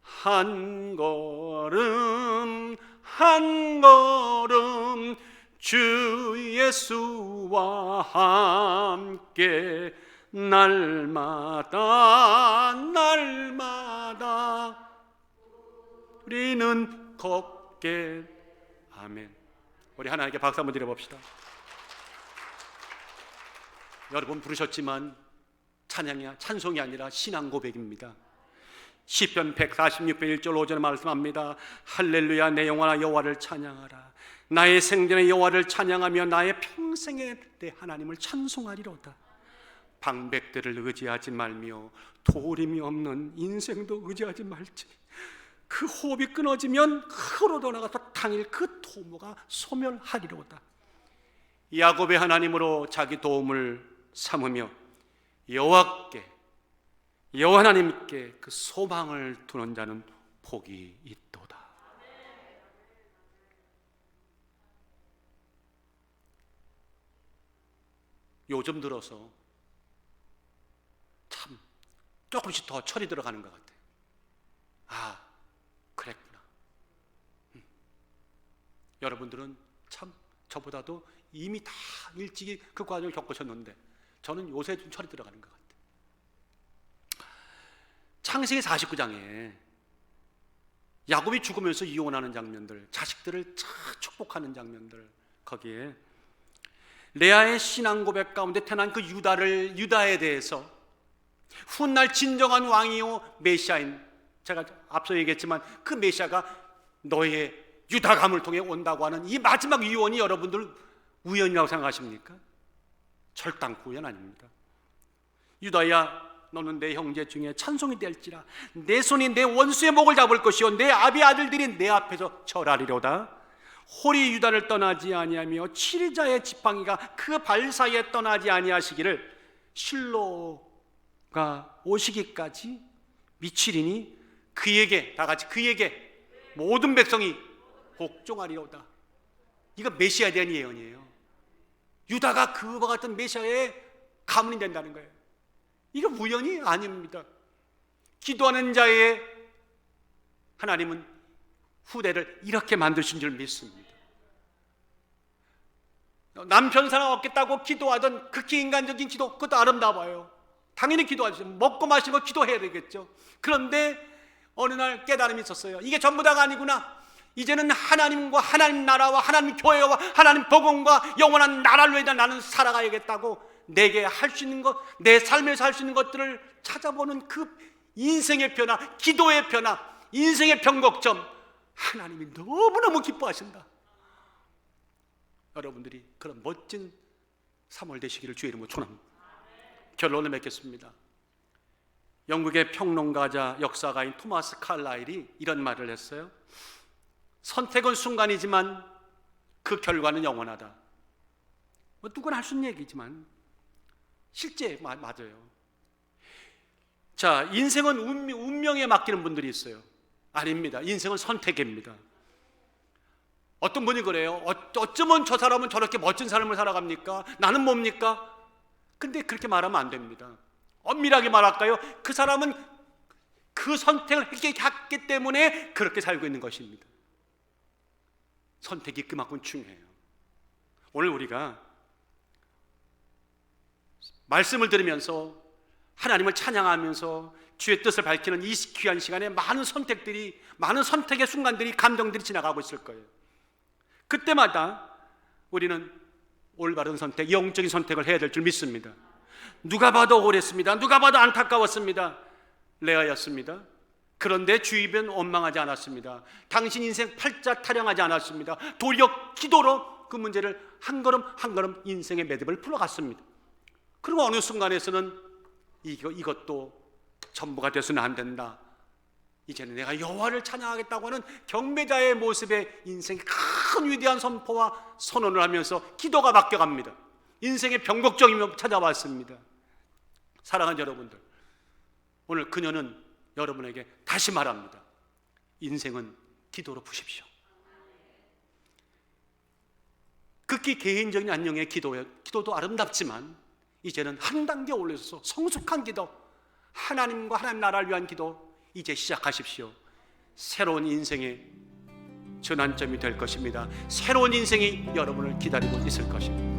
한 걸음 한 걸음 주 예수와 함께 날마다 날마다 우리는 걷게. 아멘. 우리 하나님께 박수 한번 드려봅시다. 여러분 부르셨지만 찬송이 아니라 신앙 고백입니다. 시편 146편 1절 5절에 말씀합니다. 할렐루야, 내 영혼아 여호와를 찬양하라. 나의 생전에 여호와를 찬양하며 나의 평생에 내 하나님을 찬송하리로다. 방백들을 의지하지 말며 도림이 없는 인생도 의지하지 말지니 그 호흡이 끊어지면 흐르러 나가서 당일 그 도모가 소멸하리로다. 야곱의 하나님으로 자기 도움을 삼으며 여호와 하나님께 그 소망을 두는 자는 복이 있도다. 요즘 들어서 참 조금씩 더 철이 들어가는 것 같아요. 아, 그랬구나. 여러분들은 참 저보다도 이미 다 일찍이 그 과정을 겪으셨는데 저는 요새 좀 철이 들어가는 것 같아요. 창세기 49장에 야곱이 죽으면서 이혼하는 장면들, 자식들을 축복하는 장면들, 거기에 레아의 신앙 고백 가운데 태어난 그 유다에 대해서 훗날 진정한 왕이요 메시아인, 제가 앞서 얘기했지만 그 메시아가 너의 유다감을 통해 온다고 하는 이 마지막 유언이 여러분들 우연이라고 생각하십니까? 절단코 우연 아닙니다. 유다야, 너는 내 형제 중에 찬송이 될지라. 내 손이 내 원수의 목을 잡을 것이요 내 아비 아들들이 내 앞에서 절하리로다. 홀이 유다를 떠나지 아니하며 치리자의 지팡이가 그 발 사이에 떠나지 아니하시기를 실로가 오시기까지 미치리니 그에게, 다 같이 그에게 모든 백성이 복종하리로다. 이거 메시아에 대한 예언이에요. 유다가 그와 같은 메시아의 가문이 된다는 거예요. 이거 우연이 아닙니다. 기도하는 자의 하나님은 후대를 이렇게 만드신 줄 믿습니다. 남편 사랑 얻겠다고 기도하던 극히 인간적인 기도, 그것도 아름다워요. 당연히 기도하죠. 먹고 마시고 기도해야 되겠죠. 그런데 어느 날 깨달음이 있었어요. 이게 전부 다가 아니구나. 이제는 하나님과 하나님 나라와 하나님 교회와 하나님 복음과 영원한 나라를 위해 나는 살아가야겠다고 내게 할 수 있는 것, 내 삶에서 할 수 있는 것들을 찾아보는 그 인생의 변화, 기도의 변화, 인생의 변곡점, 하나님이 너무너무 기뻐하신다. 여러분들이 그런 멋진 3월 되시기를 주의 이름으로 축원합니다. 결론을 맺겠습니다. 영국의 평론가자 역사가인 토마스 칼라일이 이런 말을 했어요. 선택은 순간이지만 그 결과는 영원하다. 누구나 할 수 있는 얘기지만 실제 맞아요. 자, 인생은 운명에 맡기는 분들이 있어요. 아닙니다. 인생은 선택입니다. 어떤 분이 그래요. 어쩌면 저 사람은 저렇게 멋진 삶을 살아갑니까? 나는 뭡니까? 근데 그렇게 말하면 안 됩니다. 엄밀하게 말할까요? 그 사람은 그 선택을 했기 때문에 그렇게 살고 있는 것입니다. 선택이 그만큼 중요해요. 오늘 우리가 말씀을 들으면서 하나님을 찬양하면서 주의 뜻을 밝히는 이 귀한 시간에 많은 선택의 순간들이, 감정들이 지나가고 있을 거예요. 그때마다 우리는 올바른 선택, 영적인 선택을 해야 될 줄 믿습니다. 누가 봐도 억울했습니다. 누가 봐도 안타까웠습니다. 레아였습니다. 그런데 주위는 원망하지 않았습니다. 당신 인생 팔자 타령하지 않았습니다. 도리어 기도로 그 문제를 한 걸음 한 걸음 인생의 매듭을 풀어갔습니다. 그리고 어느 순간에서는 이것도 전부가 돼서는 안 된다. 이제는 내가 여호와를 찬양하겠다고 하는 경배자의 모습에 인생의 큰 위대한 선포와 선언을 하면서 기도가 바뀌어갑니다. 인생의 변곡점이 찾아왔습니다. 사랑하는 여러분들, 오늘 그녀는 여러분에게 다시 말합니다. 인생은 기도로 푸십시오. 극히 개인적인 안녕의 기도예요. 기도도 아름답지만 이제는 한 단계 올려서 성숙한 기도, 하나님과 하나님 나라를 위한 기도 이제 시작하십시오. 새로운 인생의 전환점이 될 것입니다. 새로운 인생이 여러분을 기다리고 있을 것입니다.